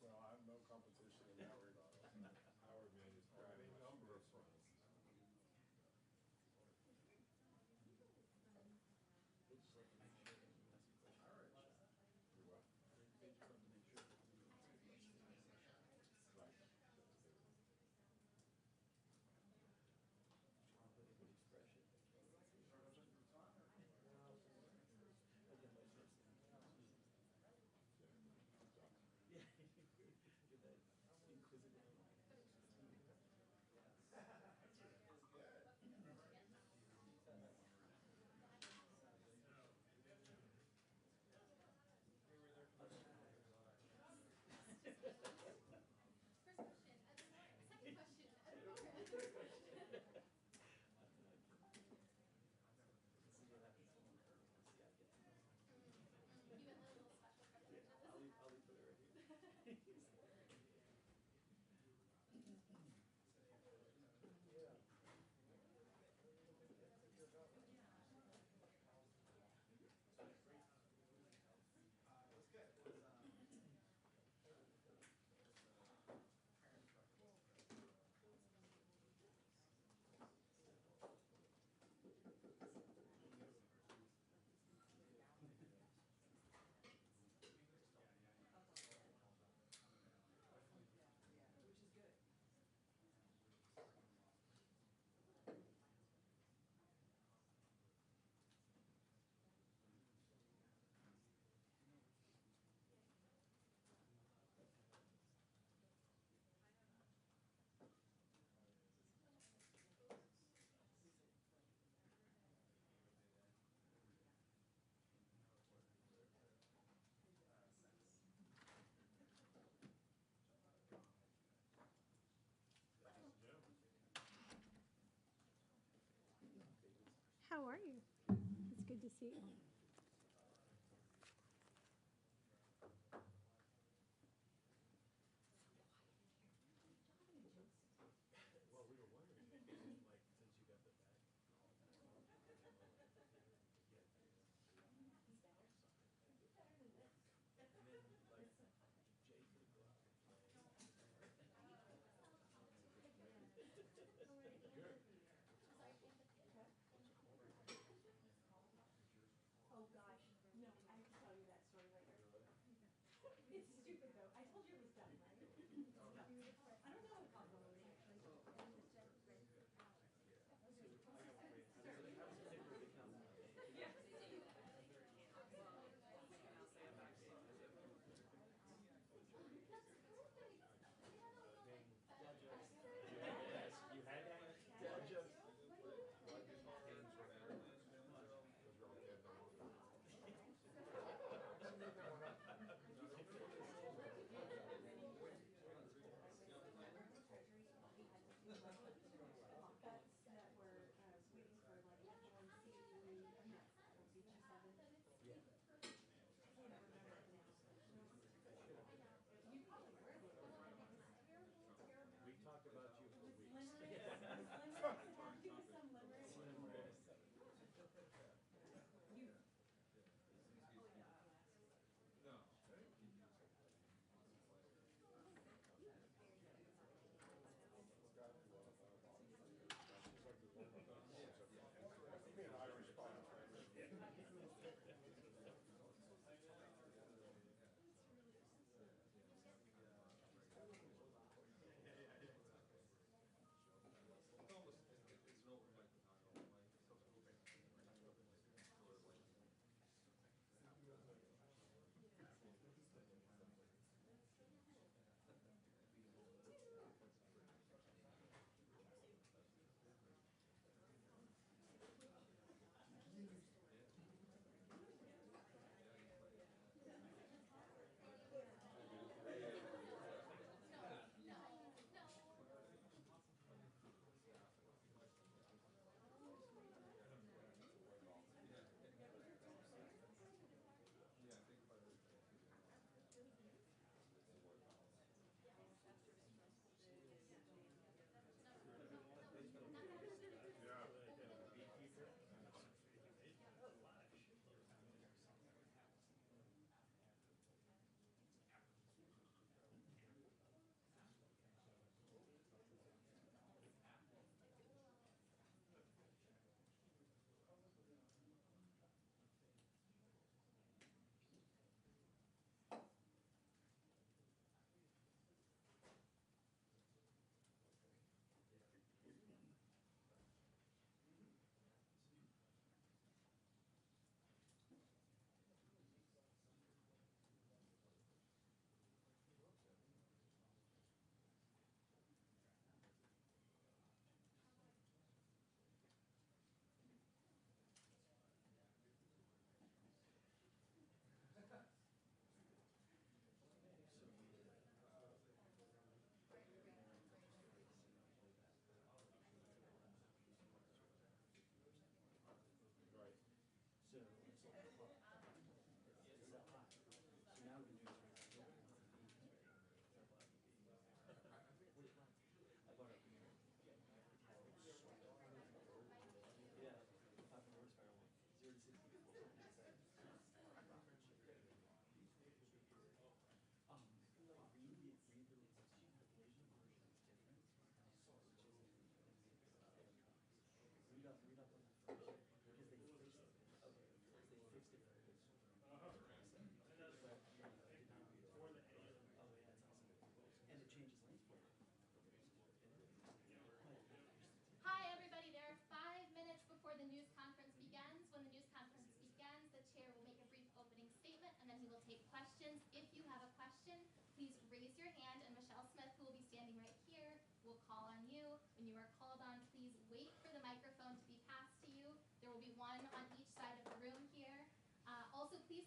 So I have no competition in that regard. Howard made his on a number of fronts. Do what? Right. First question. Second question. You have a little special preference. I'll leave it right here. How are you? It's good to see you. Well, we were wondering, like, since you got the bag. And then, like, Jay could go out and play. Good. Oh gosh, no, I have to tell you that story later. It's stupid though. I told you it was done, right? I don't know how long it actually. Yeah. Yes, you had that?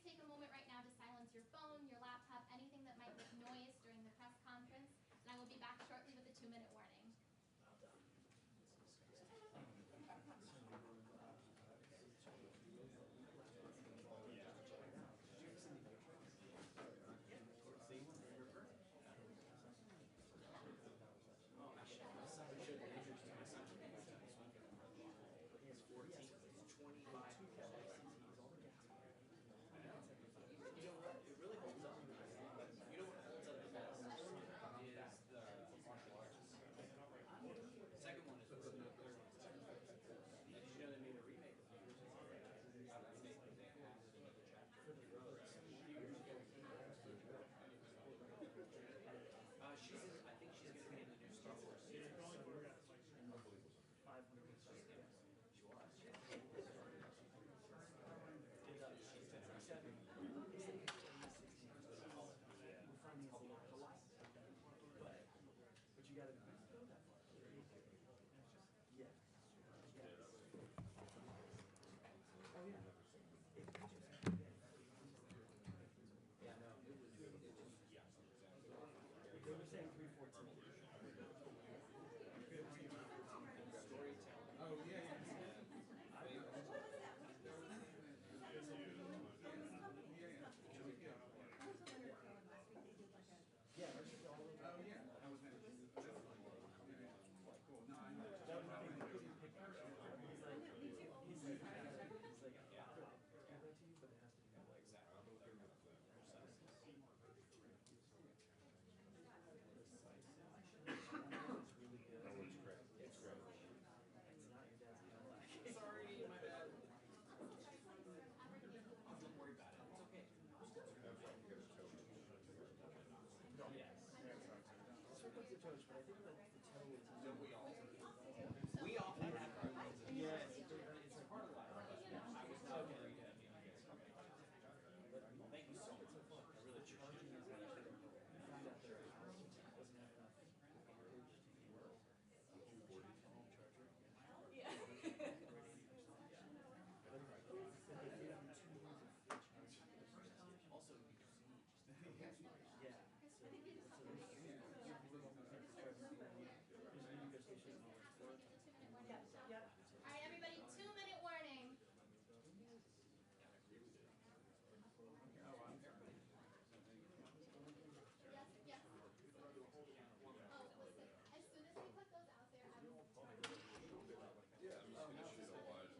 take a moment right now to silence your phone, your laptop, anything that might make noise during the press conference, and I will be back shortly with a 2-minute warning. All right, everybody, 2-minute warning. Yes, yes. Oh, listen, as soon as we put those out there, I will turn it on. Yeah, I'm just gonna shoot a live.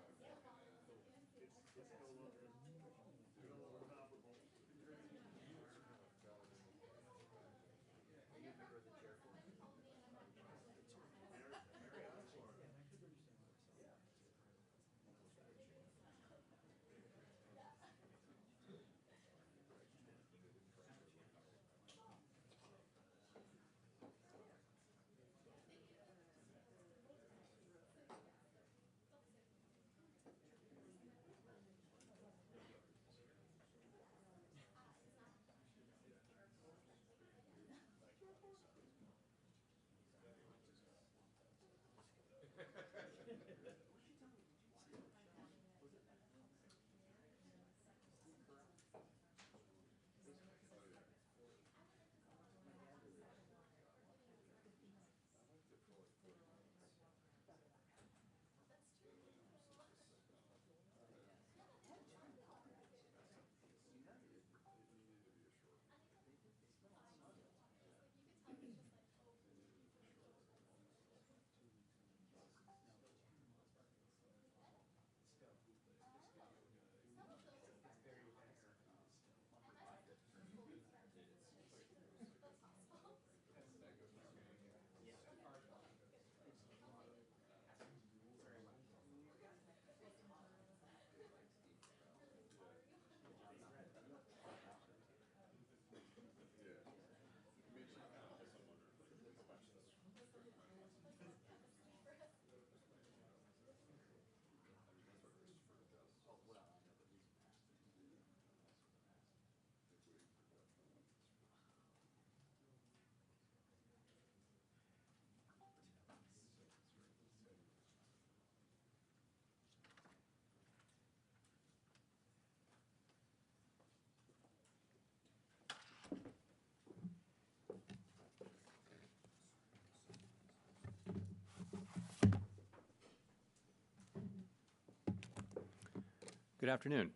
Good afternoon.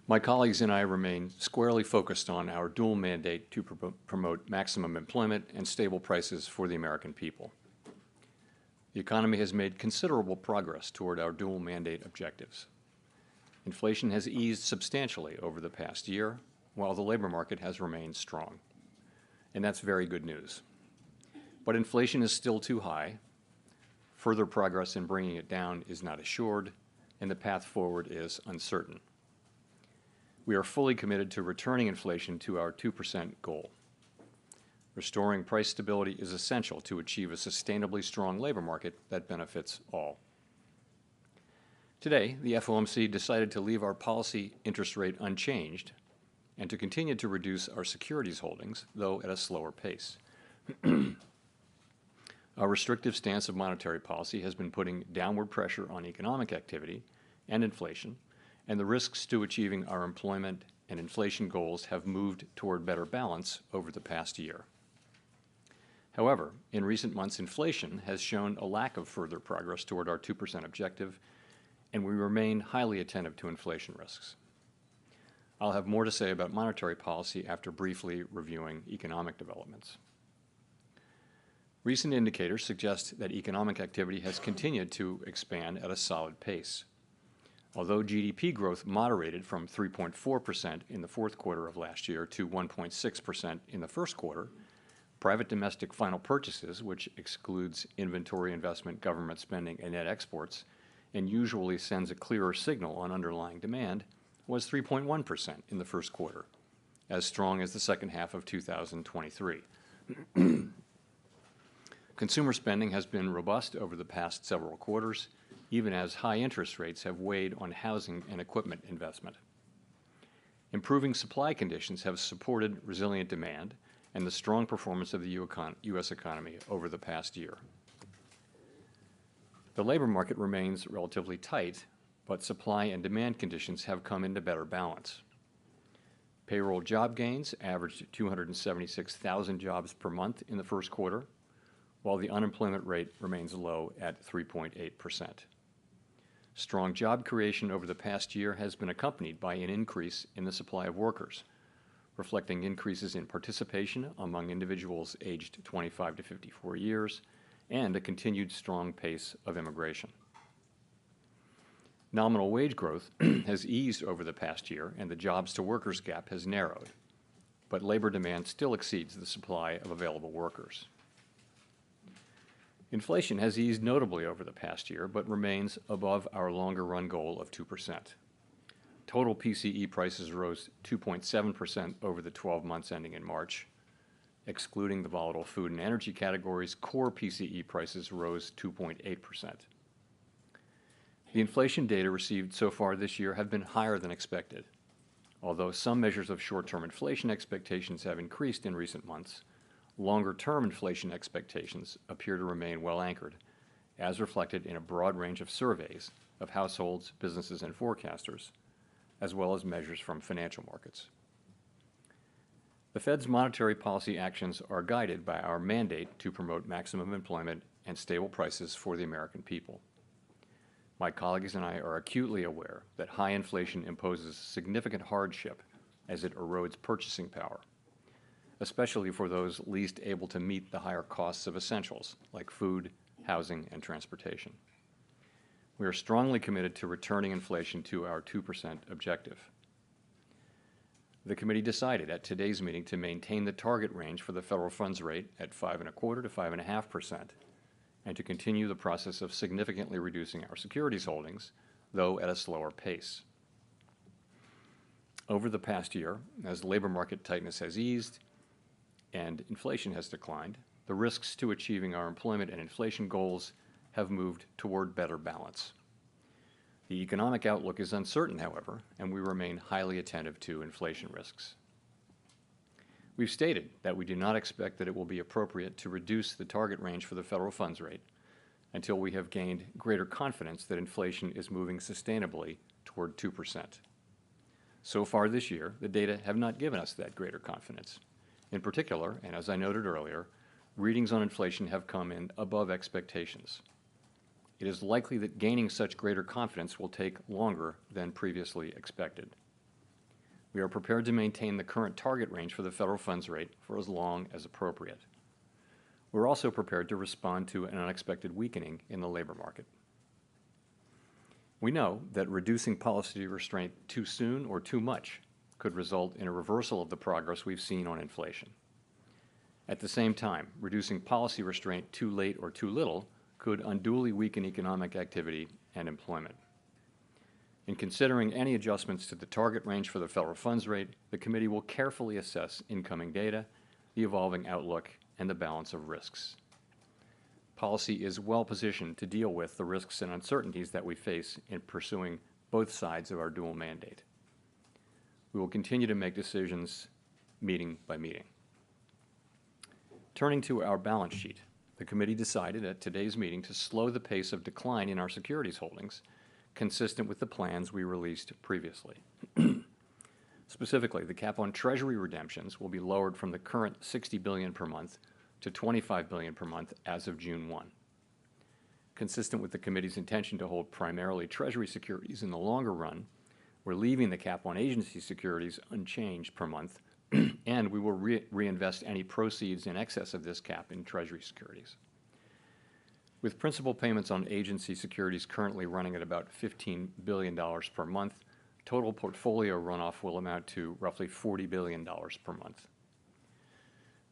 My colleagues and I remain squarely focused on our dual mandate to promote maximum employment and stable prices for the American people. The economy has made considerable progress toward our dual mandate objectives. Inflation has eased substantially over the past year, while the labor market has remained strong. And that's very good news. But inflation is still too high. Further progress in bringing it down is not assured, and the path forward is uncertain. We are fully committed to returning inflation to our 2% goal. Restoring price stability is essential to achieve a sustainably strong labor market that benefits all. Today, the FOMC decided to leave our policy interest rate unchanged and to continue to reduce our securities holdings, though at a slower pace. Our restrictive stance of monetary policy has been putting downward pressure on economic activity and inflation, and the risks to achieving our employment and inflation goals have moved toward better balance over the past year. However, in recent months, inflation has shown a lack of further progress toward our 2% objective, and we remain highly attentive to inflation risks. I'll have more to say about monetary policy after briefly reviewing economic developments. Recent indicators suggest that economic activity has continued to expand at a solid pace. Although GDP growth moderated from 3.4% in the fourth quarter of last year to 1.6% in the first quarter, private domestic final purchases, which excludes inventory investment, government spending, and net exports, and usually sends a clearer signal on underlying demand, was 3.1% in the first quarter, as strong as the second half of 2023. Consumer spending has been robust over the past several quarters, even as high interest rates have weighed on housing and equipment investment. Improving supply conditions have supported resilient demand and the strong performance of the U.S. economy over the past year. The labor market remains relatively tight, but supply and demand conditions have come into better balance. Payroll job gains averaged 276,000 jobs per month in the first quarter, while the unemployment rate remains low at 3.8%. Strong job creation over the past year has been accompanied by an increase in the supply of workers, reflecting increases in participation among individuals aged 25 to 54 years and a continued strong pace of immigration. Nominal wage growth has eased over the past year and the jobs-to-workers gap has narrowed, but labor demand still exceeds the supply of available workers. Inflation has eased notably over the past year, but remains above our longer-run goal of 2%. Total PCE prices rose 2.7% over the 12 months ending in March. Excluding the volatile food and energy categories, core PCE prices rose 2.8%. The inflation data received so far this year have been higher than expected. Although some measures of short-term inflation expectations have increased in recent months, longer-term inflation expectations appear to remain well anchored, as reflected in a broad range of surveys of households, businesses, and forecasters, as well as measures from financial markets. The Fed's monetary policy actions are guided by our mandate to promote maximum employment and stable prices for the American people. My colleagues and I are acutely aware that high inflation imposes significant hardship as it erodes purchasing power, especially for those least able to meet the higher costs of essentials like food, housing, and transportation. We are strongly committed to returning inflation to our 2% objective. The committee decided at today's meeting to maintain the target range for the federal funds rate at 5.25% to 5.5%, and to continue the process of significantly reducing our securities holdings, though at a slower pace. Over the past year, as labor market tightness has eased and inflation has declined, the risks to achieving our employment and inflation goals have moved toward better balance. The economic outlook is uncertain, however, and we remain highly attentive to inflation risks. We've stated that we do not expect that it will be appropriate to reduce the target range for the federal funds rate until we have gained greater confidence that inflation is moving sustainably toward 2%. So far this year, the data have not given us that greater confidence. In particular, and as I noted earlier, readings on inflation have come in above expectations. it is likely that gaining such greater confidence will take longer than previously expected. We are prepared to maintain the current target range for the federal funds rate for as long as appropriate. We're also prepared to respond to an unexpected weakening in the labor market. We know that reducing policy restraint too soon or too much could result in a reversal of the progress we've seen on inflation. At the same time, reducing policy restraint too late or too little could unduly weaken economic activity and employment. In considering any adjustments to the target range for the federal funds rate, the committee will carefully assess incoming data, the evolving outlook, and the balance of risks. Policy is well positioned to deal with the risks and uncertainties that we face in pursuing both sides of our dual mandate. We will continue to make decisions meeting by meeting. Turning to our balance sheet, the committee decided at today's meeting to slow the pace of decline in our securities holdings, consistent with the plans we released previously. Specifically, the cap on Treasury redemptions will be lowered from the current $60 billion per month to $25 billion per month as of June 1. Consistent with the committee's intention to hold primarily Treasury securities in the longer run, we're leaving the cap on agency securities unchanged per month, and we will reinvest any proceeds in excess of this cap in Treasury securities. With principal payments on agency securities currently running at about $15 billion per month, total portfolio runoff will amount to roughly $40 billion per month.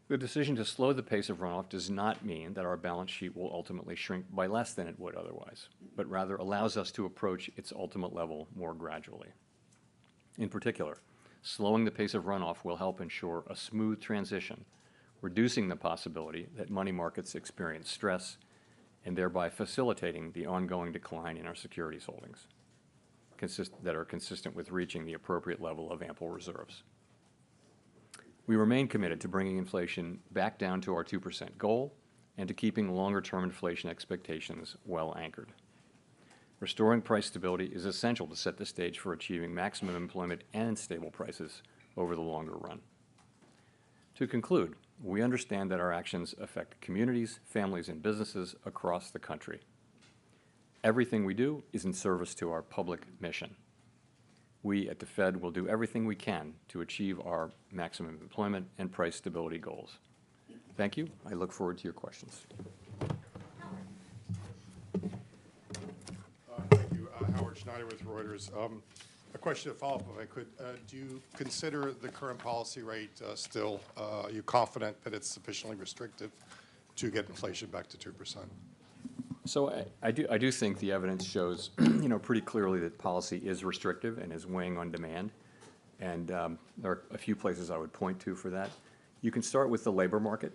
The decision to slow the pace of runoff does not mean that our balance sheet will ultimately shrink by less than it would otherwise, but rather allows us to approach its ultimate level more gradually. In particular, slowing the pace of runoff will help ensure a smooth transition, reducing the possibility that money markets experience stress and thereby facilitating the ongoing decline in our securities holdings that are consistent with reaching the appropriate level of ample reserves. We remain committed to bringing inflation back down to our 2% goal and to keeping longer-term inflation expectations well anchored. Restoring price stability is essential to set the stage for achieving maximum employment and stable prices over the longer run. To conclude, we understand that our actions affect communities, families, and businesses across the country. Everything we do is in service to our public mission. We at the Fed will do everything we can to achieve our maximum employment and price stability goals. Thank you. I look forward to your questions. Thank you. Howard Schneider with Reuters. A question to follow up, if I could. Do you consider the current policy rate still, are you confident that it's sufficiently restrictive to get inflation back to 2%? So I do think the evidence shows, pretty clearly that policy is restrictive and is weighing on demand. And there are a few places I would point to for that. You can start with the labor market.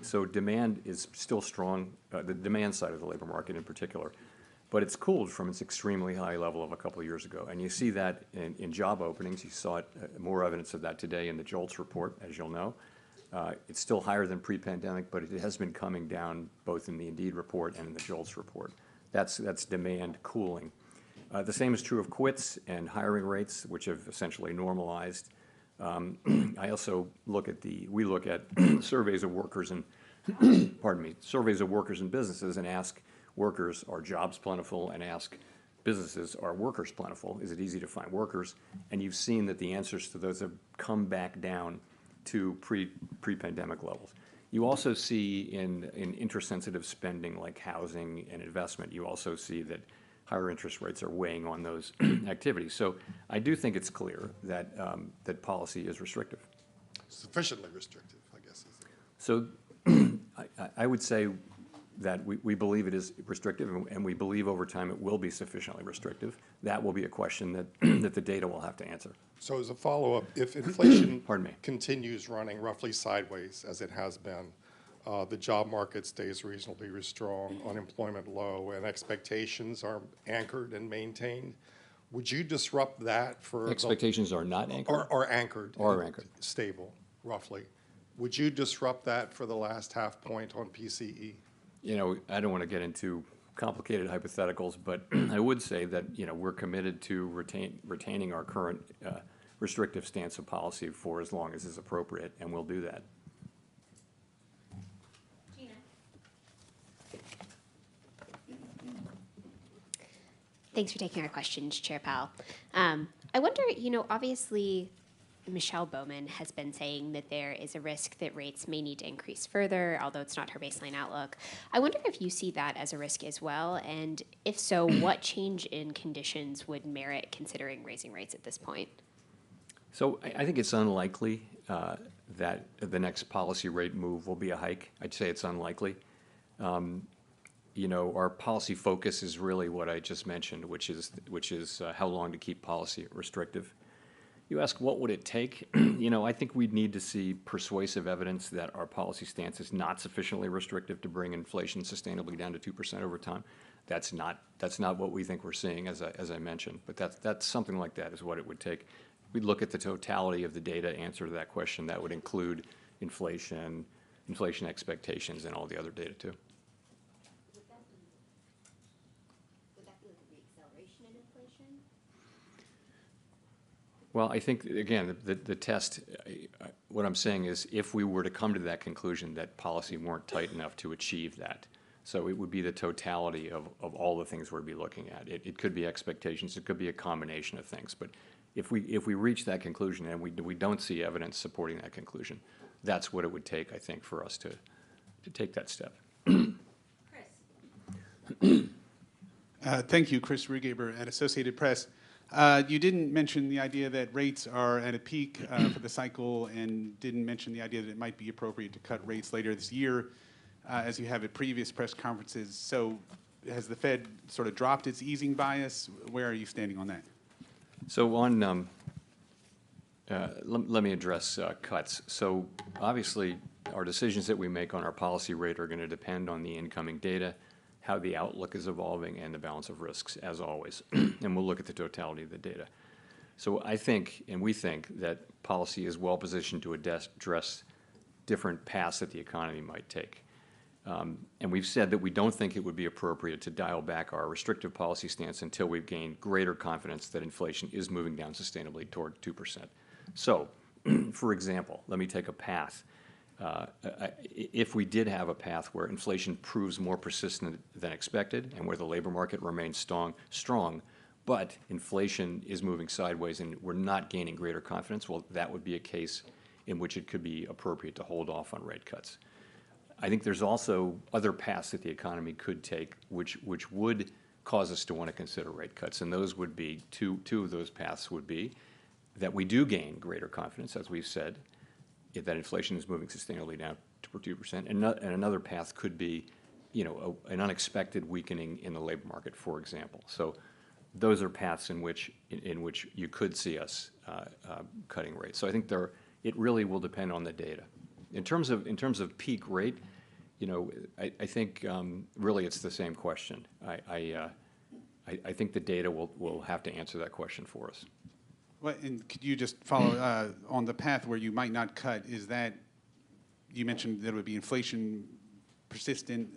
So demand is still strong, the demand side of the labor market in particular. But it's cooled from its extremely high level of a couple of years ago. And you see that in job openings. You saw more evidence of that today in the JOLTS report, as you'll know. It's still higher than pre-pandemic, but it has been coming down both in the Indeed report and in the JOLTS report. That's demand cooling. The same is true of quits and hiring rates, which have essentially normalized. I also we look at surveys of workers and, surveys of workers and businesses and ask workers, are jobs plentiful, and ask businesses, are workers plentiful? Is it easy to find workers? And you've seen that the answers to those have come back down to pre-pandemic levels. You also see in interest-sensitive spending like housing and investment, you also see that higher interest rates are weighing on those activities. So I do think it's clear that that policy is restrictive. Sufficiently restrictive, I guess. So I would say that we believe it is restrictive, and we believe over time it will be sufficiently restrictive. That will be a question that, that the data will have to answer. So as a follow-up, if inflation Pardon me. continues running roughly sideways as it has been, the job market stays reasonably strong, unemployment low, and expectations are anchored and maintained, would you disrupt that for Expectations are not anchored? Or anchored. Are anchored. Stable, roughly. Would you disrupt that for the last half point on PCE? I don't want to get into complicated hypotheticals, but I would say that, we're committed to retaining our current restrictive stance of policy for as long as is appropriate, and we'll do that. Gina. Thanks for taking our questions, Chair Powell. I wonder, obviously, Michelle Bowman has been saying that there is a risk that rates may need to increase further, although it's not her baseline outlook. I wonder if you see that as a risk as well, and if so, what change in conditions would merit considering raising rates at this point? So I think it's unlikely that the next policy rate move will be a hike. I'd say it's unlikely. Our policy focus is really what I just mentioned, which is how long to keep policy restrictive. You ask, what would it take? I think we'd need to see persuasive evidence that our policy stance is not sufficiently restrictive to bring inflation sustainably down to 2% over time. That's not what we think we're seeing, as I mentioned. But that's something like that is what it would take. We'd look at the totality of the data, answer to that question. That would include inflation expectations, and all the other data too. Would that be like a reacceleration in inflation? Well, I think, again, the test, what I'm saying is if we were to come to that conclusion that policy weren't tight enough to achieve that, so it would be the totality of all the things we'd be looking at. It could be expectations, it could be a combination of things, but if we reach that conclusion and we don't see evidence supporting that conclusion, that's what it would take, I think, for us to take that step. Chris. Thank you, Chris Rugaber at Associated Press. You didn't mention the idea that rates are at a peak for the cycle, and didn't mention the idea that it might be appropriate to cut rates later this year, as you have at previous press conferences. So has the Fed sort of dropped its easing bias? Where are you standing on that? So on, let me address cuts. So obviously, our decisions that we make on our policy rate are going to depend on the incoming data, how the outlook is evolving, and the balance of risks, as always. And we'll look at the totality of the data. So I think, and we think, that policy is well positioned to address different paths that the economy might take. And we've said that we don't think it would be appropriate to dial back our restrictive policy stance until we've gained greater confidence that inflation is moving down sustainably toward 2%. So, for example, let me take a path. If we did have a path where inflation proves more persistent than expected and where the labor market remains strong, but inflation is moving sideways and we're not gaining greater confidence, well, that would be a case in which it could be appropriate to hold off on rate cuts. I think there's also other paths that the economy could take which would cause us to want to consider rate cuts, and those would be, two of those paths would be that we do gain greater confidence, as we've said, that inflation is moving sustainably down to 2%, and another path could be, an unexpected weakening in the labor market, for example. So those are paths in which you could see us cutting rates. So I think it really will depend on the data. In terms of peak rate, I think really it's the same question. I think the data will have to answer that question for us. Well, and could you just follow on the path where you might not cut? Is that, you mentioned that it would be inflation persistent.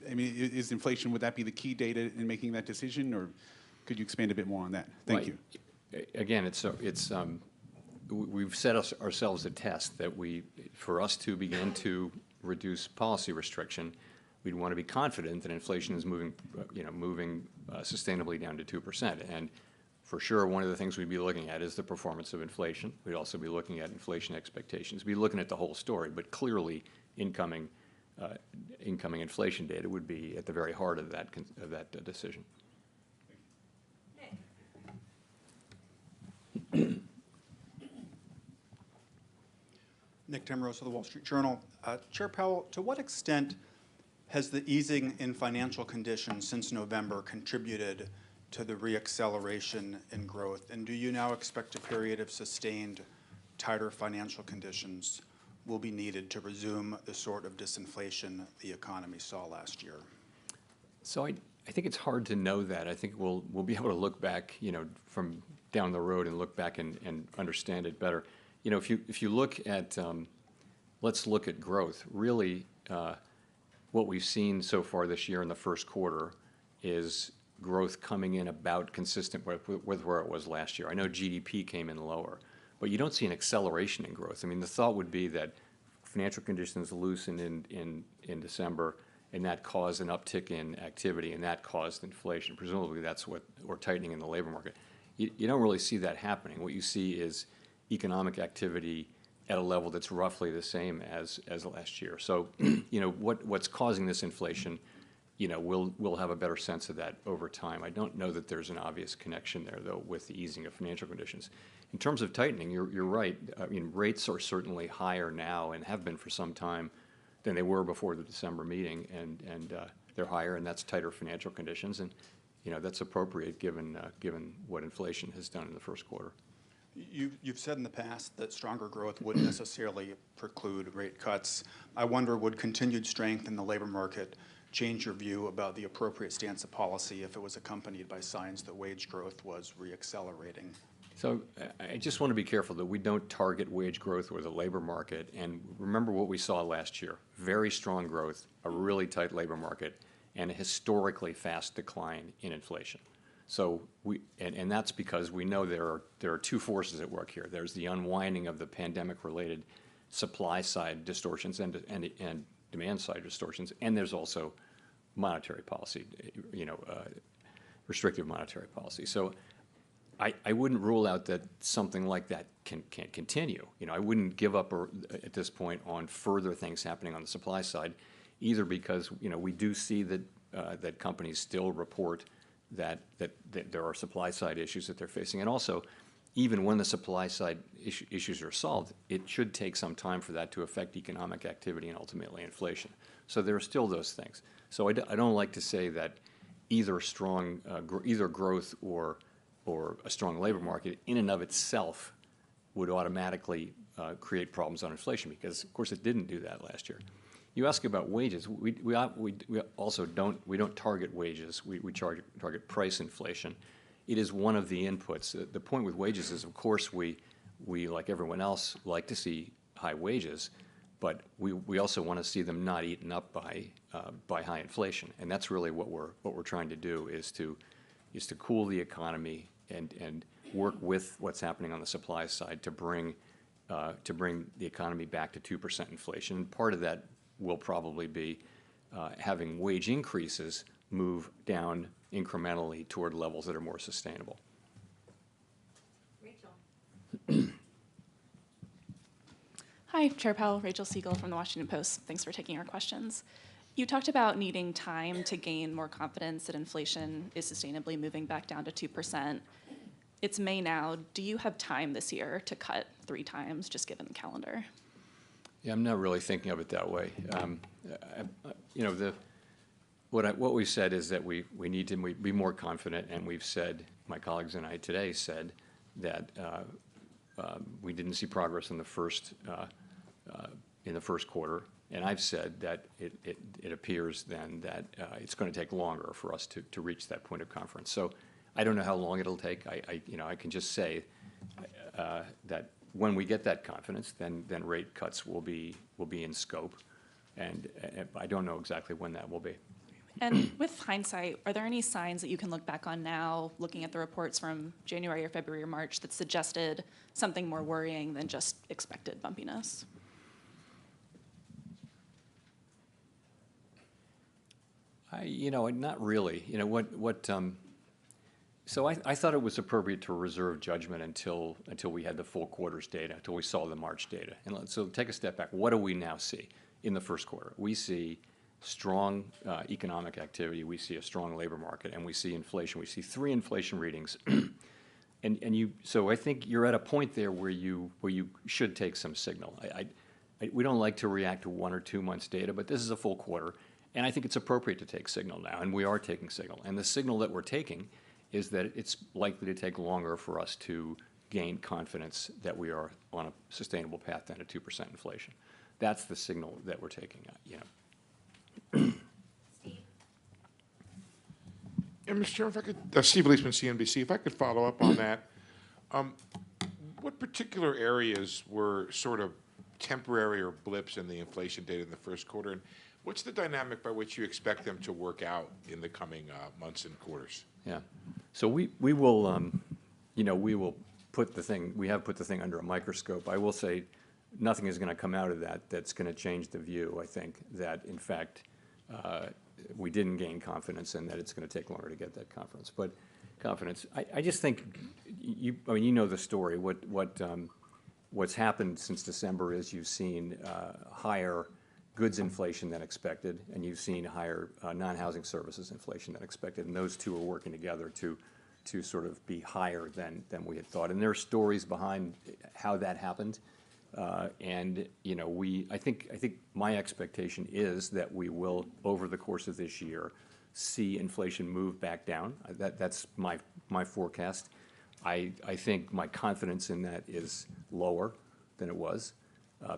Is inflation, would that be the key data in making that decision, or could you expand a bit more on that? Thank you. Again, we've set ourselves a test that for us to begin to reduce policy restriction, we'd want to be confident that inflation is moving sustainably down to 2%. And for sure, one of the things we'd be looking at is the performance of inflation. We'd also be looking at inflation expectations. We'd be looking at the whole story, but clearly incoming inflation data would be at the very heart of that decision. Nick Timrose of the Wall Street Journal. Chair Powell, to what extent has the easing in financial conditions since November contributed to the reacceleration in growth? And do you now expect a period of sustained tighter financial conditions will be needed to resume the sort of disinflation the economy saw last year? So I think it's hard to know that. I think we'll be able to look back, from down the road and look back and understand it better. If you look at, let's look at growth. Really, what we've seen so far this year in the first quarter is growth coming in about consistent with where it was last year. I know GDP came in lower, but you don't see an acceleration in growth. I mean, the thought would be that financial conditions loosened in December, and that caused an uptick in activity, and that caused inflation. Presumably that's what, or tightening in the labor market. You don't really see that happening. What you see is economic activity at a level that's roughly the same as last year. So, what's causing this inflation, we'll have a better sense of that over time. I don't know that there's an obvious connection there, though, with the easing of financial conditions. In terms of tightening, you're right. I mean, rates are certainly higher now and have been for some time than they were before the December meeting, and they're higher, and that's tighter financial conditions, and that's appropriate given what inflation has done in the first quarter. You've said in the past that stronger growth wouldn't necessarily preclude rate cuts. I wonder, would continued strength in the labor market change your view about the appropriate stance of policy if it was accompanied by signs that wage growth was reaccelerating? So I just want to be careful that we don't target wage growth or the labor market. And remember what we saw last year: very strong growth, a really tight labor market, and a historically fast decline in inflation. So and that's because we know there are two forces at work here. There's the unwinding of the pandemic-related supply side distortions and demand side distortions, and there's also monetary policy, restrictive monetary policy. So I wouldn't rule out that something like that can't continue. I wouldn't give up at this point on further things happening on the supply side, either because we do see that companies still report that there are supply side issues that they're facing, and also even when the supply side issues are solved, it should take some time for that to affect economic activity and ultimately inflation. So there are still those things. So I don't like to say that either growth or a strong labor market in and of itself would automatically create problems on inflation, because of course it didn't do that last year. You ask about wages. We also don't target wages. We target price inflation. It is one of the inputs. The point with wages is, of course, we like everyone else like to see high wages, but we also want to see them not eaten up by high inflation. And that's really what we're trying to do, is to cool the economy and work with what's happening on the supply side to bring the economy back to 2% inflation. And part of that will probably be having wage increases move down incrementally toward levels that are more sustainable. Rachel. Hi, Chair Powell, Rachel Siegel from the Washington Post. Thanks for taking our questions. You talked about needing time to gain more confidence that inflation is sustainably moving back down to 2%. It's May now. Do you have time this year to cut 3 times, just given the calendar? Yeah, I'm not really thinking of it that way. What we've said is that we need to be more confident, and we've said, my colleagues and I today said, that we didn't see progress in the first quarter, and I've said that it appears then that it's going to take longer for us to reach that point of confidence. So I don't know how long it'll take. I can just say that when we get that confidence, then rate cuts will be in scope, and I don't know exactly when that will be. And with hindsight, are there any signs that you can look back on now, looking at the reports from January or February or March, that suggested something more worrying than just expected bumpiness? Not really. So I thought it was appropriate to reserve judgment until we had the full quarter's data, until we saw the March data. And so take a step back. What do we now see in the first quarter? We see strong economic activity. We see a strong labor market, and we see inflation. We see 3 inflation readings. So I think you're at a point there where you should take some signal. We don't like to react to 1 or 2 months' data, but this is a full quarter, and I think it's appropriate to take signal now, and we are taking signal. And the signal that we're taking is that it's likely to take longer for us to gain confidence that we are on a sustainable path down to 2% inflation. That's the signal that we're taking. Steve. Yeah, Mr. Chairman, if I could, Steve Leisman, CNBC, if I could follow up on that. What particular areas were sort of temporary or blips in the inflation data in the first quarter? And what's the dynamic by which you expect them to work out in the coming months and quarters? Yeah. So we will, we will put the thing, we have put the thing under a microscope. I will say nothing is going to come out of that that's going to change the view. I think that, in fact, we didn't gain confidence and that it's going to take longer to get that confidence. But confidence, I just think I mean, you know the story. What's happened since December is you've seen higher goods inflation than expected, and you've seen higher non-housing services inflation than expected, and those two are working together to sort of be higher than we had thought. And there are stories behind how that happened. And you know, I think my expectation is that we will, over the course of this year, see inflation move back down. That's my forecast. I think my confidence in that is lower than it was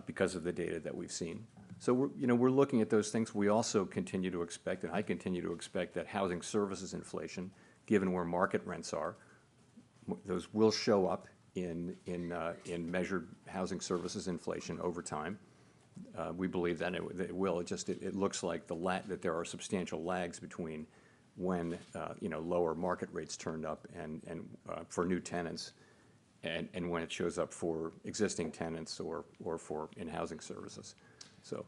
because of the data that we've seen. So we're looking at those things. We also continue to expect, and I continue to expect, that housing services inflation, given where market rents are, those will show up in measured housing services inflation over time. We believe that it will. It looks like that there are substantial lags between when lower market rates turned up and for new tenants, and when it shows up for existing tenants or for in housing services. So,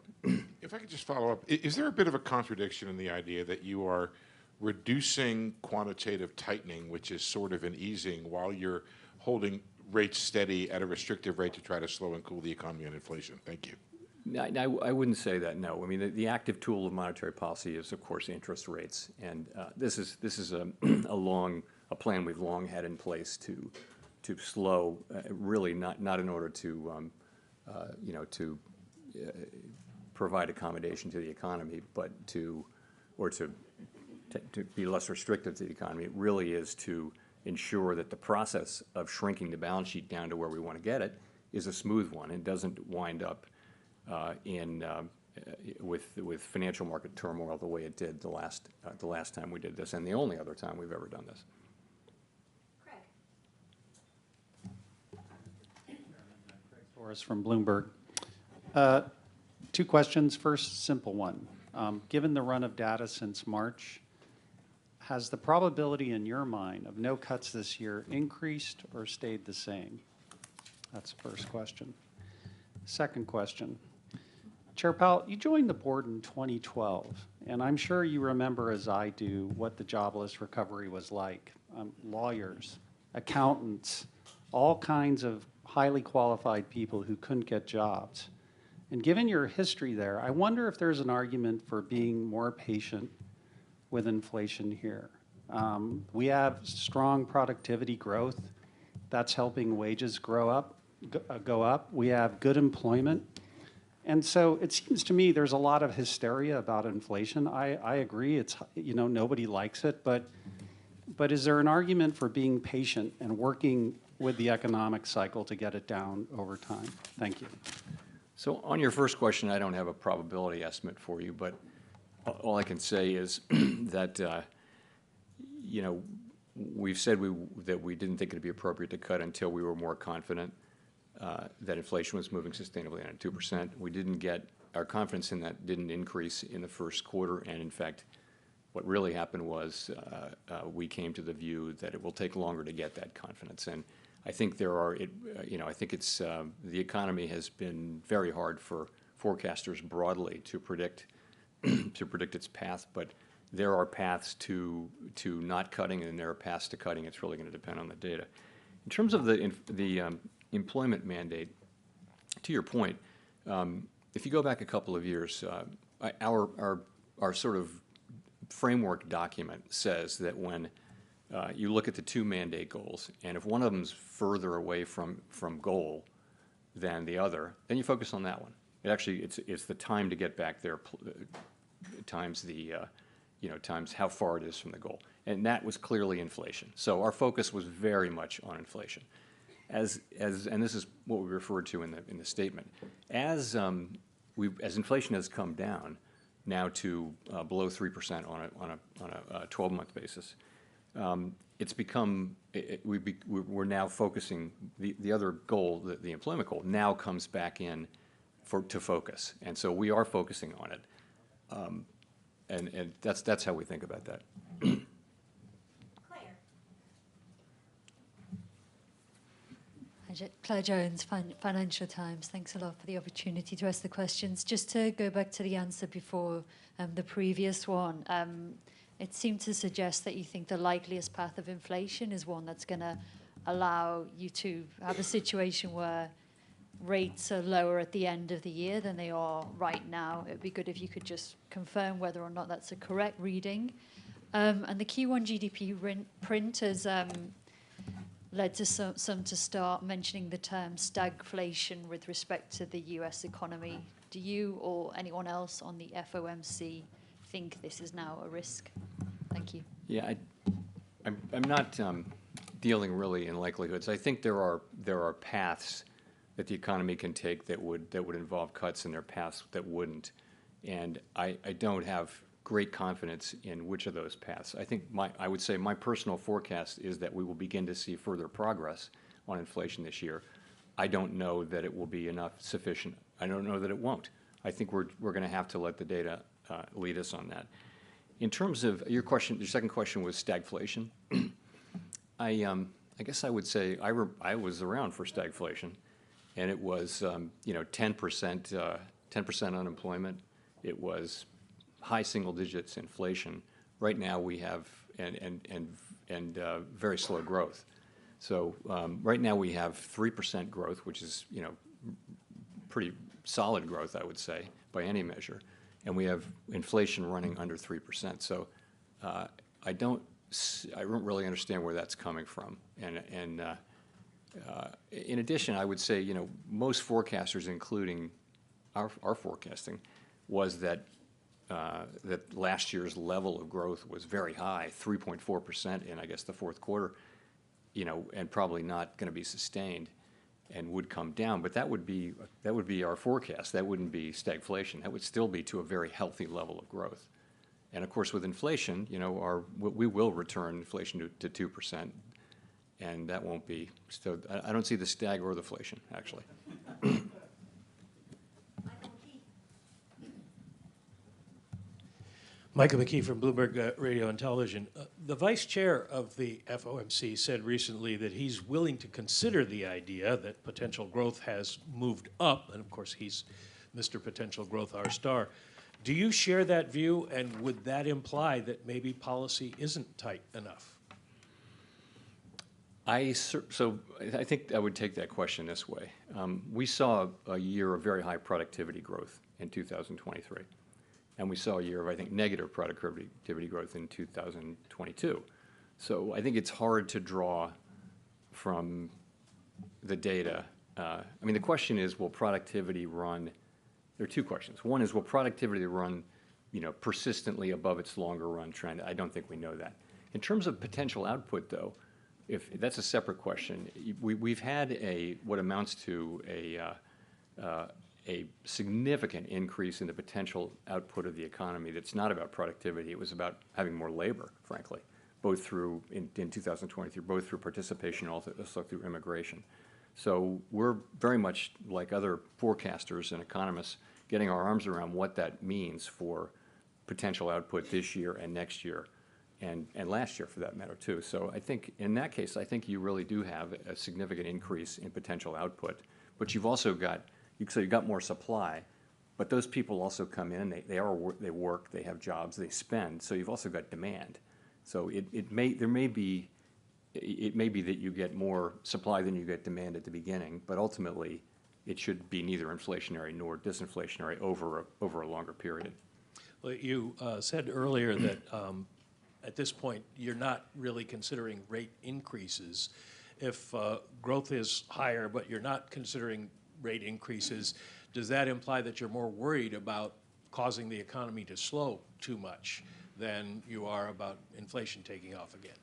if I could just follow up, is there a bit of a contradiction in the idea that you are reducing quantitative tightening, which is sort of an easing, while you're holding rates steady at a restrictive rate to try to slow and cool the economy and inflation? Thank you. I wouldn't say that, no. I mean, the active tool of monetary policy is, of course, interest rates. And this is a plan we've long had in place to slow, really not in order to, to provide accommodation to the economy, but to be less restrictive to the economy. It really is to ensure that the process of shrinking the balance sheet down to where we want to get it is a smooth one and doesn't wind up with financial market turmoil the way it did the last time we did this, and the only other time we've ever done this. Boris from Bloomberg. Two questions. First, simple one. Given the run of data since March, has the probability in your mind of no cuts this year increased or stayed the same? That's the first question. Second question. Chair Powell, you joined the board in 2012, and I'm sure you remember, as I do, what the jobless recovery was like. Lawyers, accountants, all kinds of highly qualified people who couldn't get jobs. And given your history there, I wonder if there's an argument for being more patient with inflation here. We have strong productivity growth. That's helping wages go up. We have good employment. And so it seems to me there's a lot of hysteria about inflation. I agree, it's, nobody likes it, but is there an argument for being patient and working with the economic cycle to get it down over time? Thank you. So on your first question, I don't have a probability estimate for you, but all I can say is that, we've said that we didn't think it'd be appropriate to cut until we were more confident that inflation was moving sustainably at 2%. Our confidence in that didn't increase in the first quarter, and in fact, what really happened was we came to the view that it will take longer to get that confidence. And I think I think it's the economy has been very hard for forecasters broadly to predict its path, but there are paths to not cutting, and there are paths to cutting. It's really going to depend on the data. In terms of the employment mandate, to your point, if you go back a couple of years, our sort of framework document says that when you look at the two mandate goals, and if one of them's further away from goal than the other, then you focus on that one. It's the time to get back there times times how far it is from the goal, and that was clearly inflation. So our focus was very much on inflation, and this is what we referred to in the statement. As inflation has come down now to below 3% on a 12-month basis, it's become we're now focusing the other goal, the employment goal, now comes back in to focus, and so we are focusing on it, and that's how we think about that. Claire Jones, Financial Times. Thanks a lot for the opportunity to ask the questions. Just to go back to the answer before the previous one, it seemed to suggest that you think the likeliest path of inflation is one that's going to allow you to have a situation where rates are lower at the end of the year than they are right now. It would be good if you could just confirm whether or not that's a correct reading. And the Q1 GDP print has led to some to start mentioning the term stagflation with respect to the US economy. Do you or anyone else on the FOMC think this is now a risk? Thank you. Yeah, I'm not dealing really in likelihoods. I think there are paths that the economy can take that would involve cuts, and there are paths that wouldn't. And I don't have great confidence in which of those paths. I think I would say my personal forecast is that we will begin to see further progress on inflation this year. I don't know that it will be sufficient. I don't know that it won't. I think we're going to have to let the data lead us on that. In terms of your second question was stagflation. I guess I would say I was around for stagflation, and it was 10% unemployment. It was high single digits inflation. Right now we have and very slow growth. So right now we have 3% growth, which is pretty solid growth, I would say, by any measure, and we have inflation running under 3%. So I don't really understand where that's coming from. And in addition, I would say most forecasters, including our forecasting, was that last year's level of growth was very high, 3.4% in, I guess, the fourth quarter, and probably not going to be sustained and would come down. But that would be our forecast. That wouldn't be stagflation. That would still be to a very healthy level of growth. And of course, with inflation, we will return inflation to 2%, and that won't be. So I don't see the stag or the inflation, actually. Michael McKee from Bloomberg Radio and Television. The vice chair of the FOMC said recently that he's willing to consider the idea that potential growth has moved up, and of course he's Mr. Potential Growth, our star. Do you share that view, and would that imply that maybe policy isn't tight enough? So I think I would take that question this way. We saw a year of very high productivity growth in 2023. And we saw a year of, I think, negative productivity growth in 2022. So I think it's hard to draw from the data. The question is, will productivity run? There are two questions. One is, will productivity run, persistently above its longer run trend? I don't think we know that. In terms of potential output, though, if that's a separate question. We've had what amounts to a significant increase in the potential output of the economy that's not about productivity. It was about having more labor, frankly, both through, in 2023, both through participation and also through immigration. So we're very much like other forecasters and economists getting our arms around what that means for potential output this year and next year and last year, for that matter, too. So I think in that case, I think you really do have a significant increase in potential output. But you've also got you've got more supply, but those people also come in. They work. They have jobs. They spend. So you've also got demand. So it may be that you get more supply than you get demand at the beginning, but ultimately it should be neither inflationary nor disinflationary over a longer period. Well, you said earlier that at this point you're not really considering rate increases. If growth is higher, but you're not considering rate increases, does that imply that you're more worried about causing the economy to slow too much than you are about inflation taking off again?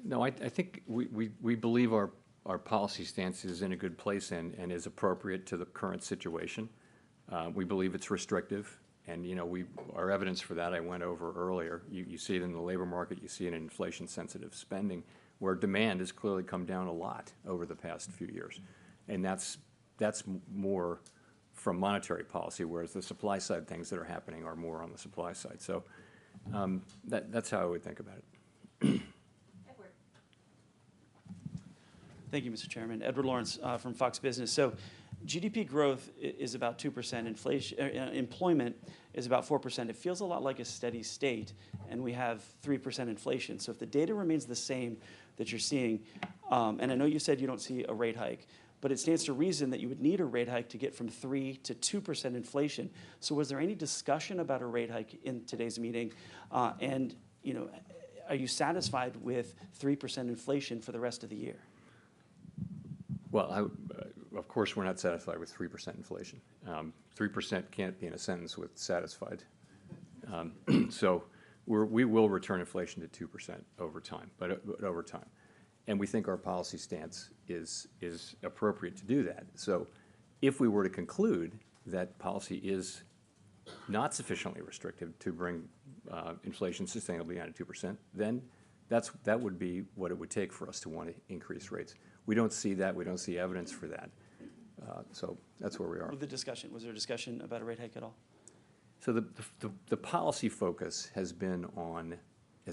No, I think we believe our policy stance is in a good place and is appropriate to the current situation. We believe it's restrictive, and our evidence for that I went over earlier. You see it in the labor market, you see it in inflation-sensitive spending, where demand has clearly come down a lot over the past few years, and that's more from monetary policy, whereas the supply side things that are happening are more on the supply side. So that's how I would think about it. Thank you, Mr. Chairman. Edward Lawrence from Fox Business. So GDP growth is about 2%. Inflation, employment is about 4%. It feels a lot like a steady state, and we have 3% inflation. So if the data remains the same that you're seeing, and I know you said you don't see a rate hike, but it stands to reason that you would need a rate hike to get from 3 to 2% inflation. So was there any discussion about a rate hike in today's meeting? And are you satisfied with 3% inflation for the rest of the year? Well, of course, we're not satisfied with 3% inflation. 3% can't be in a sentence with satisfied. So we will return inflation to 2% over time, but over time. And we think our policy stance is appropriate to do that. So if we were to conclude that policy is not sufficiently restrictive to bring inflation sustainably down to 2%, then that would be what it would take for us to want to increase rates. We don't see that. We don't see evidence for that. So that's where we are. Was there a discussion about a rate hike at all? So the policy focus has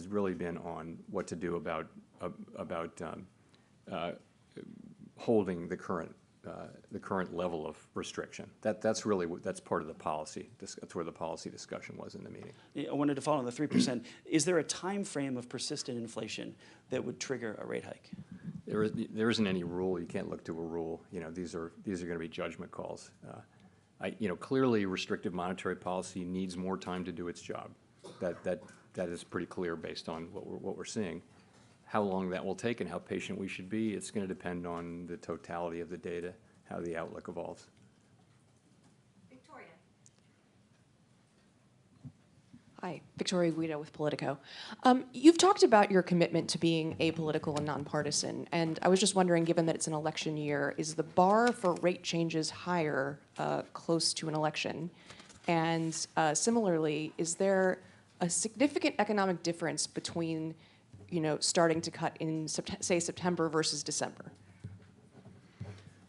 really been on what to do about holding the current level of restriction. That's part of the policy. That's where the policy discussion was in the meeting. Yeah, I wanted to follow on the 3%. Is there a time frame of persistent inflation that would trigger a rate hike? There isn't any rule. You can't look to a rule. These are going to be judgment calls. Clearly, restrictive monetary policy needs more time to do its job. That is pretty clear based on what we're seeing. How long that will take and how patient we should be, it's going to depend on the totality of the data, how the outlook evolves. Victoria. Hi, Victoria Guido with Politico. You've talked about your commitment to being apolitical and nonpartisan, and I was just wondering, given that it's an election year, is the bar for rate changes higher close to an election? And similarly, is there a significant economic difference between starting to cut in, say, September versus December?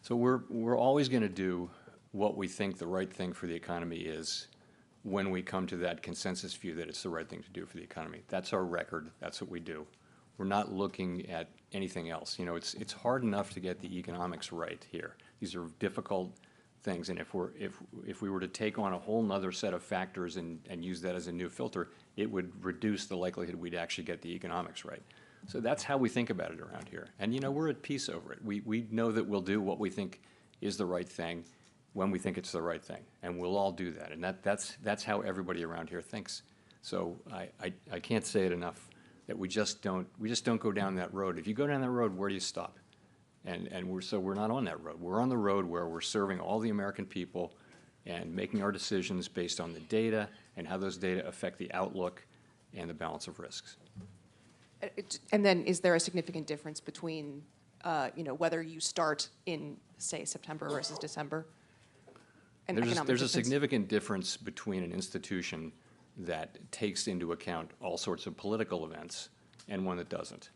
So we're always going to do what we think the right thing for the economy is when we come to that consensus view that it's the right thing to do for the economy. That's our record. That's what we do. We're not looking at anything else. It's hard enough to get the economics right here. These are difficult things, and if we were to take on a whole nother set of factors and use that as a new filter, it would reduce the likelihood we'd actually get the economics right. So that's how we think about it around here. And we're at peace over it. We know that we'll do what we think is the right thing when we think it's the right thing, and we'll all do that. And that's how everybody around here thinks. So I can't say it enough that we just don't go down that road. If you go down that road, where do you stop? And we're not on that road. We're on the road where we're serving all the American people and making our decisions based on the data and how those data affect the outlook and the balance of risks. And then is there a significant difference between, whether you start in, say, September versus December? There's a significant difference between an institution that takes into account all sorts of political events and one that doesn't.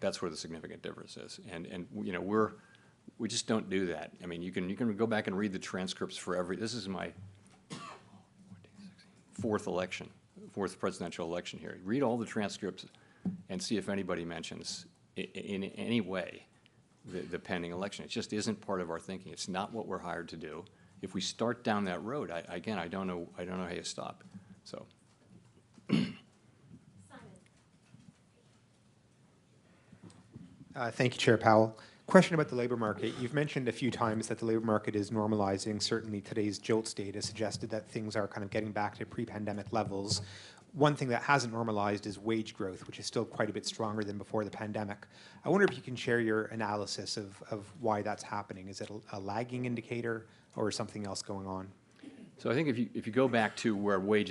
That's where the significant difference is. And we just don't do that. I mean, you can go back and read the transcripts for this is my fourth presidential election here. Read all the transcripts and see if anybody mentions in any way the pending election. It just isn't part of our thinking. It's not what we're hired to do. If we start down that road, I don't know how you stop. So. Thank you, Chair Powell. Question about the labor market. You've mentioned a few times that the labor market is normalizing. Certainly today's JOLTS data suggested that things are kind of getting back to pre-pandemic levels. One thing that hasn't normalized is wage growth, which is still quite a bit stronger than before the pandemic. I wonder if you can share your analysis of why that's happening. Is it a lagging indicator or something else going on? So I think if you go back to where wage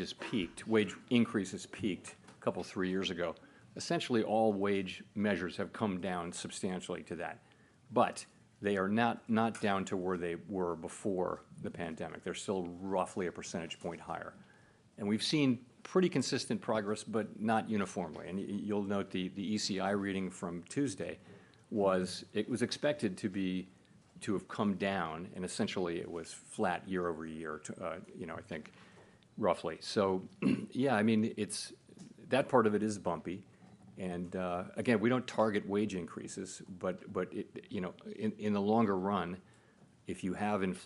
increases peaked a couple, 3 years ago, essentially all wage measures have come down substantially to that. But they are not down to where they were before the pandemic. They're still roughly a percentage point higher. And we've seen pretty consistent progress, but not uniformly. And you'll note the ECI reading from Tuesday was expected to have come down, and essentially it was flat year over year, I think, roughly. So, yeah, I mean, that part of it is bumpy. And again, we don't target wage increases, but it, you know, in the longer run, if you have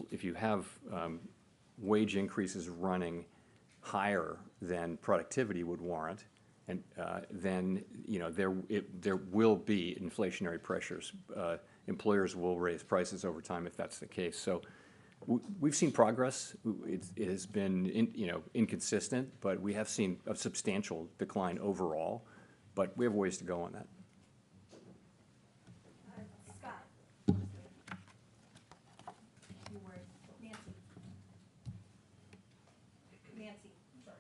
wage increases running higher than productivity would warrant, and then you know there will be inflationary pressures. Employers will raise prices over time if that's the case. So we've seen progress. It has been inconsistent, but we have seen a substantial decline overall. But we have ways to go on that. Scott. You were Nancy. Nancy, sorry.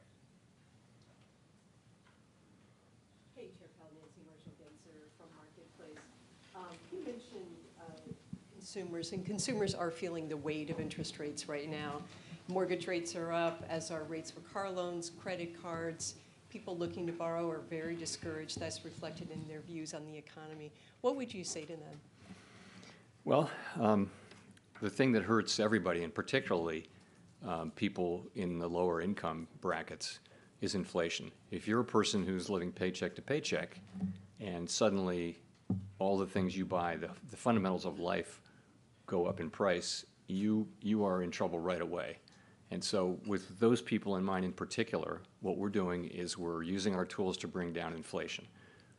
Hey, Chair Powell, Nancy Marshall-Genzer from Marketplace. You mentioned consumers, and consumers are feeling the weight of interest rates right now. Mortgage rates are up, as are rates for car loans, credit cards. People looking to borrow are very discouraged. That's reflected in their views on the economy. What would you say to them? Well, the thing that hurts everybody, and particularly people in the lower income brackets, is inflation. If you're a person who's living paycheck to paycheck, and suddenly all the things you buy, the fundamentals of life go up in price, you are in trouble right away. And so with those people in mind in particular, what we're doing is we're using our tools to bring down inflation.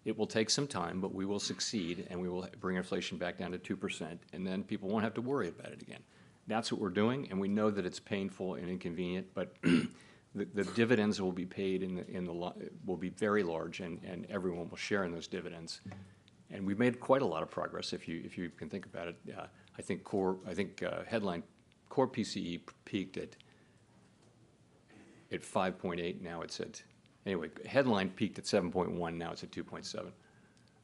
It will take some time, but we will succeed, and we will bring inflation back down to 2%, and then people won't have to worry about it again. That's what we're doing, and we know that it's painful and inconvenient, but the dividends will be paid will be very large, and everyone will share in those dividends. And we've made quite a lot of progress if you can think about it. I think headline core PCE peaked at 5.8. Now it's at, anyway, headline peaked at 7.1. Now it's at 2.7.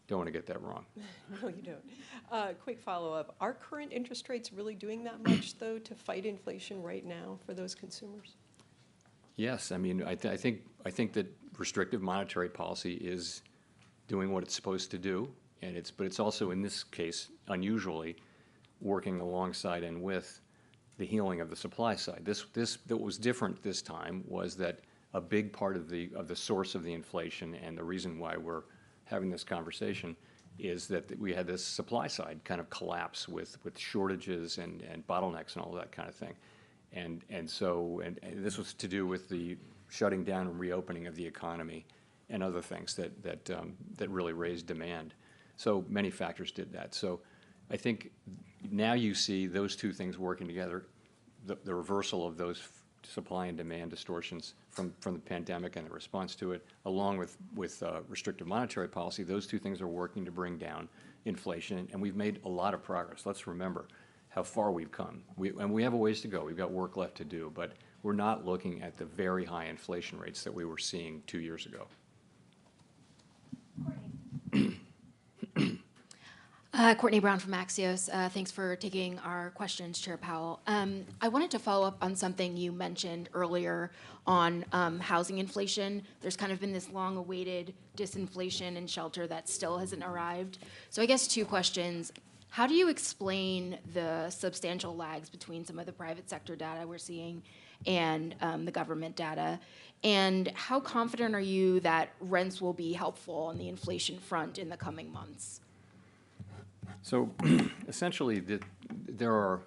Don't want to get that wrong. No, you don't. Quick follow-up. Are current interest rates really doing that much, though, to fight inflation right now for those consumers? Yes, I mean, I think that restrictive monetary policy is doing what it's supposed to do, and but it's also in this case unusually working alongside and with the healing of the supply side. That was different this time was that a big part of the source of the inflation and the reason why we're having this conversation is that we had this supply side kind of collapse with shortages and bottlenecks and all that kind of thing. And so this was to do with the shutting down and reopening of the economy and other things that really raised demand. So many factors did that. So I think now you see those two things working together, the reversal of those supply and demand distortions from the pandemic and the response to it, along with restrictive monetary policy. Those two things are working to bring down inflation, and we've made a lot of progress. Let's remember how far we've come. And we have a ways to go. We've got work left to do, but we're not looking at the very high inflation rates that we were seeing 2 years ago. Courtney Brown from Axios. Thanks for taking our questions, Chair Powell. I wanted to follow up on something you mentioned earlier on housing inflation. There's kind of been this long-awaited disinflation in shelter that still hasn't arrived. So I guess two questions. How do you explain the substantial lags between some of the private sector data we're seeing and the government data? And how confident are you that rents will be helpful on the inflation front in the coming months? So essentially, there are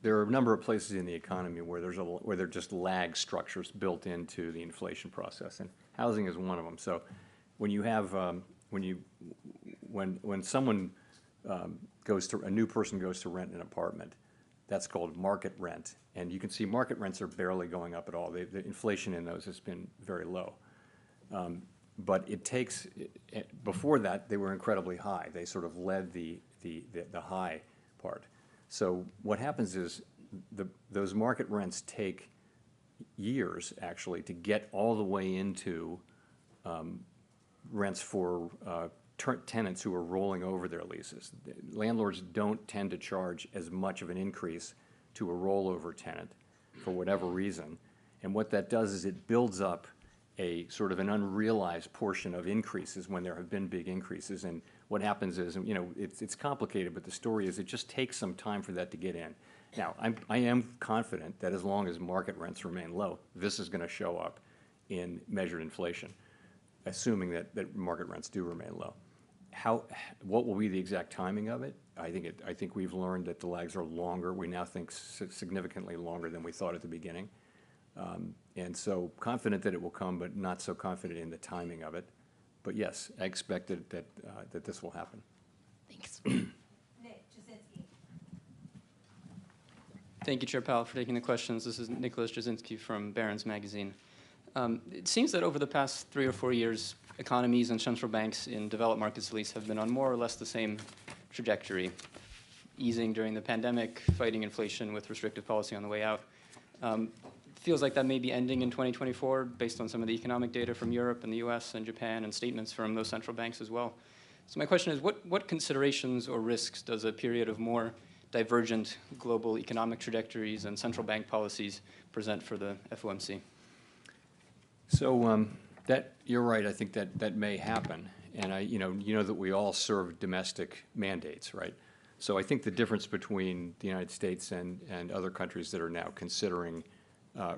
a number of places in the economy where there are just lag structures built into the inflation process, and housing is one of them. So when you have when someone a new person goes to rent an apartment, that's called market rent, and you can see market rents are barely going up at all. The inflation in those has been very low. But it takes, before that, they were incredibly high. They sort of led the high part. So what happens is those market rents take years, actually, to get all the way into rents for tenants who are rolling over their leases. Landlords don't tend to charge as much of an increase to a rollover tenant for whatever reason. And what that does is it builds up a sort of an unrealized portion of increases when there have been big increases. And what happens is, it's complicated, but the story is it just takes some time for that to get in. Now, I am confident that as long as market rents remain low, this is going to show up in measured inflation. assuming that market rents do remain low. What will be the exact timing of it? I think we've learned that the lags are longer. We now think significantly longer than we thought at the beginning. And so confident that it will come, but not so confident in the timing of it. But yes, I expect that this will happen. Thanks. Nick Jasinski. Thank you, Chair Powell, for taking the questions. This is Nicholas Jasinski from Barron's Magazine. It seems that over the past 3 or 4 years, economies and central banks in developed markets at least have been on more or less the same trajectory, easing during the pandemic, fighting inflation with restrictive policy on the way out. Feels like that may be ending in 2024 based on some of the economic data from Europe and the US and Japan and statements from those central banks as well. So my question is, what considerations or risks does a period of more divergent global economic trajectories and central bank policies present for the FOMC? So you're right. I think that may happen, and you know that we all serve domestic mandates, right? So I think the difference between the United States and other countries that are now considering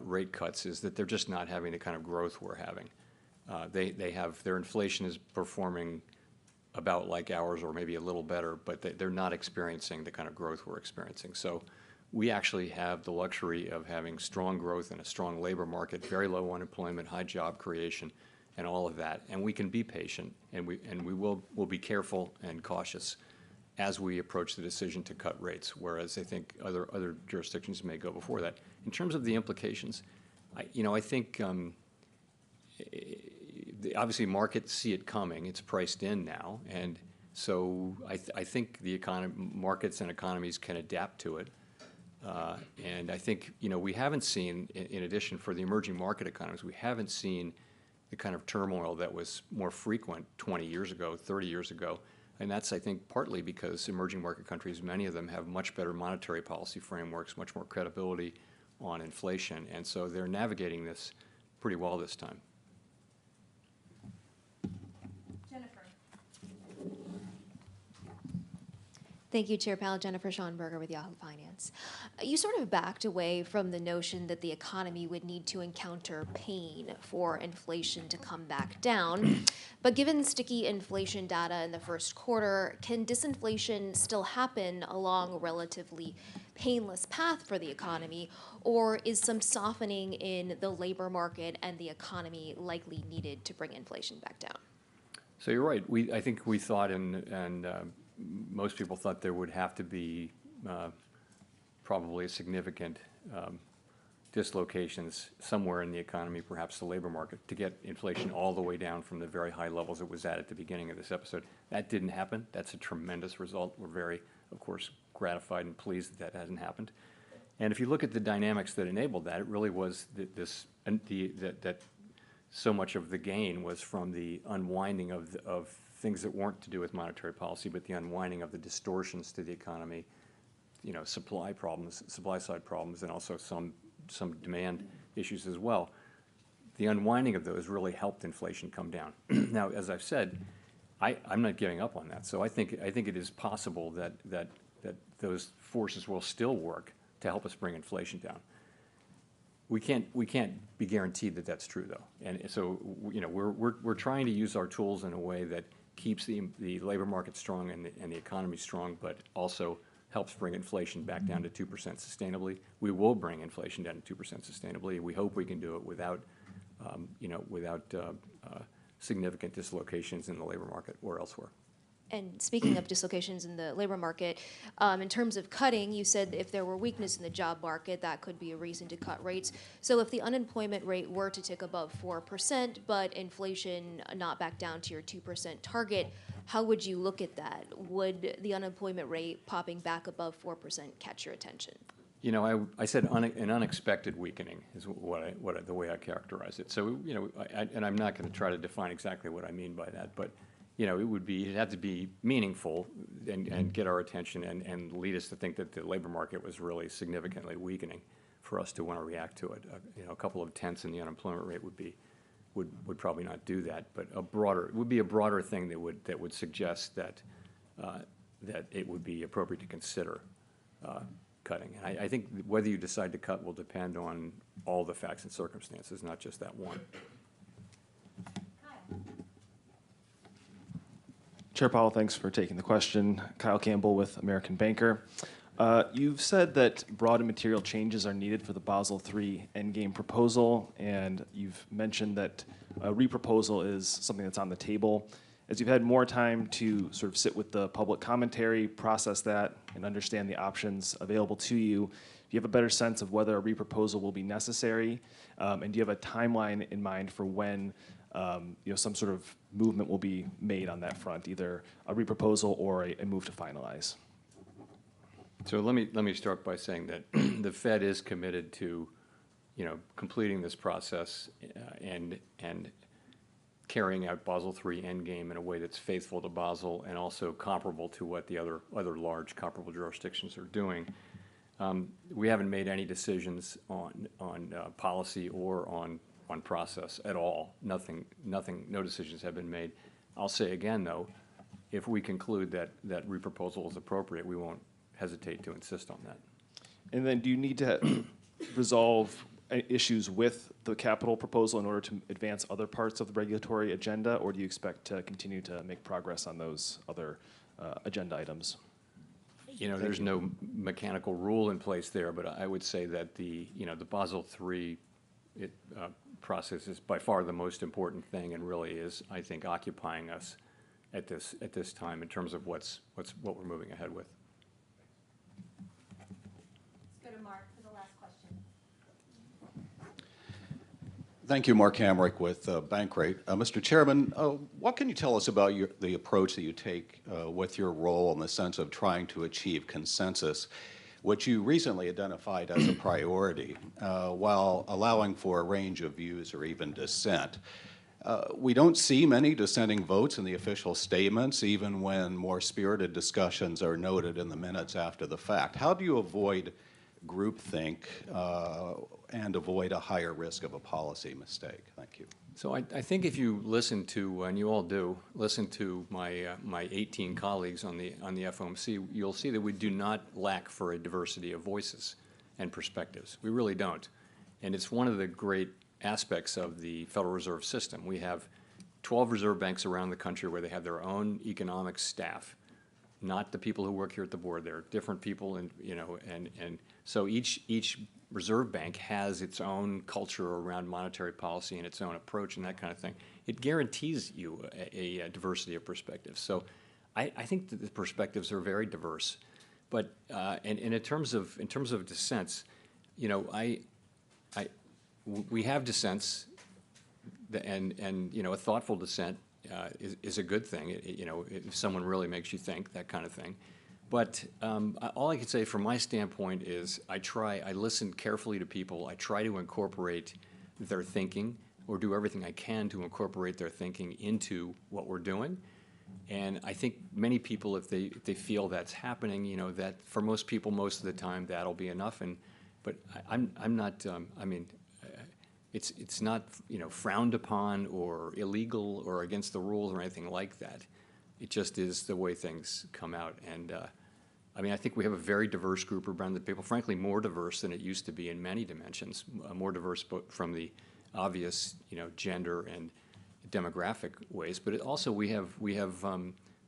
rate cuts is that they're just not having the kind of growth we're having. Their inflation is performing about like ours or maybe a little better, but they're not experiencing the kind of growth we're experiencing. So we actually have the luxury of having strong growth and a strong labor market, very low unemployment, high job creation, and all of that. And we can be patient, and we'll be careful and cautious as we approach the decision to cut rates, whereas I think other jurisdictions may go before that. In terms of the implications, I think obviously markets see it coming. It's priced in now, and so I think the markets and economies can adapt to it. And I think we haven't seen, in addition for the emerging market economies, we haven't seen the kind of turmoil that was more frequent 20 years ago, 30 years ago. And that's, I think, partly because emerging market countries, many of them have much better monetary policy frameworks, much more credibility on inflation. And so they're navigating this pretty well this time. Jennifer. Thank you, Chair Powell. Jennifer Schonberger with Yahoo Finance. You sort of backed away from the notion that the economy would need to encounter pain for inflation to come back down. But given sticky inflation data in the first quarter, can disinflation still happen along a relatively painless path for the economy, or is some softening in the labor market and the economy likely needed to bring inflation back down? So you're right. I think we thought, and most people thought there would have to be probably a significant dislocations somewhere in the economy, perhaps the labor market, to get inflation all the way down from the very high levels it was at the beginning of this episode. That didn't happen. That's a tremendous result. We're very, of course, gratified and pleased that hasn't happened. And if you look at the dynamics that enabled that, it really was that so much of the gain was from the unwinding of things that weren't to do with monetary policy, but the unwinding of the distortions to the economy, supply side problems, and also some demand issues as well. The unwinding of those really helped inflation come down. Now, as I've said, I'm not giving up on that. So I think it is possible that those forces will still work to help us bring inflation down. We can't be guaranteed that that's true, though. And so we're trying to use our tools in a way that keeps the labor market strong and the economy strong, but also helps bring inflation back down to 2% sustainably. We will bring inflation down to 2% sustainably. We hope we can do it without significant dislocations in the labor market or elsewhere. And speaking of dislocations in the labor market, in terms of cutting, you said if there were weakness in the job market, that could be a reason to cut rates. So if the unemployment rate were to tick above 4%, but inflation not back down to your 2% target, how would you look at that? Would the unemployment rate popping back above 4% catch your attention? I said an unexpected weakening is the way I characterize it. So, and I'm not going to try to define exactly what I mean by that, but it'd have to be meaningful and get our attention and lead us to think that the labor market was really significantly weakening for us to want to react to it. A couple of tenths in the unemployment rate would probably not do that, but it would be a broader thing that would suggest that it would be appropriate to consider cutting. And I think whether you decide to cut will depend on all the facts and circumstances, not just that one. Kyle. Chair Powell, thanks for taking the question. Kyle Campbell with American Banker. You've said that broad and material changes are needed for the Basel III endgame proposal, and you've mentioned that a reproposal is something that's on the table. As you've had more time to sort of sit with the public commentary, process that, and understand the options available to you, do you have a better sense of whether a reproposal will be necessary? And do you have a timeline in mind for when some sort of movement will be made on that front, either a reproposal or a move to finalize? So let me start by saying that the Fed is committed to, completing this process and carrying out Basel III endgame in a way that's faithful to Basel and also comparable to what the other large comparable jurisdictions are doing. We haven't made any decisions on policy or on process at all. No decisions have been made. I'll say again, though, if we conclude that reproposal is appropriate, we won't hesitate to insist on that. And then do you need to resolve issues with the capital proposal in order to advance other parts of the regulatory agenda, or do you expect to continue to make progress on those other agenda items? There's no mechanical rule in place there, but I would say that the Basel III process is by far the most important thing, and really is, I think, occupying us at this time in terms of what we're moving ahead with. Let's go to Mark for the last question. Thank you, Mark Hamrick with Bankrate. Mr. Chairman, what can you tell us about the approach that you take with your role in the sense of trying to achieve consensus, which you recently identified as a priority, while allowing for a range of views or even dissent? We don't see many dissenting votes in the official statements, even when more spirited discussions are noted in the minutes after the fact. How do you avoid groupthink and avoid a higher risk of a policy mistake? Thank you. So I think if you listen to, and you all do, listen to my 18 colleagues on the FOMC, you'll see that we do not lack for a diversity of voices and perspectives. We really don't. And it's one of the great aspects of the Federal Reserve System. We have 12 reserve banks around the country where they have their own economic staff, not the people who work here at the board. They're different people, and so each reserve bank has its own culture around monetary policy and its own approach and that kind of thing. It guarantees you a diversity of perspectives. So I think that the perspectives are very diverse. But and in terms of dissents, we have dissents, and a thoughtful dissent is a good thing. If someone really makes you think, that kind of thing. But all I can say from my standpoint is I listen carefully to people. I try to incorporate their thinking, or do everything I can to incorporate their thinking into what we're doing. And I think many people, if they feel that's happening, that for most people, most of the time, that'll be enough. But I'm not. It's not frowned upon or illegal or against the rules or anything like that. It just is the way things come out. And I think we have a very diverse group around the people, frankly, more diverse than it used to be in many dimensions, more diverse from the obvious, gender and demographic ways. But also we have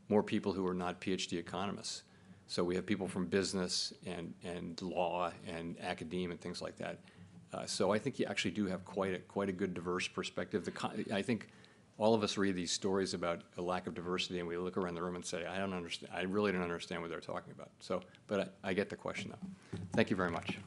more people who are not PhD economists. So we have people from business and law and academia and things like that. So I think you actually do have quite a good diverse perspective. I think all of us read these stories about a lack of diversity, and we look around the room and say, I don't understand. I really don't understand what they're talking about. So, but I get the question, though. Thank you very much.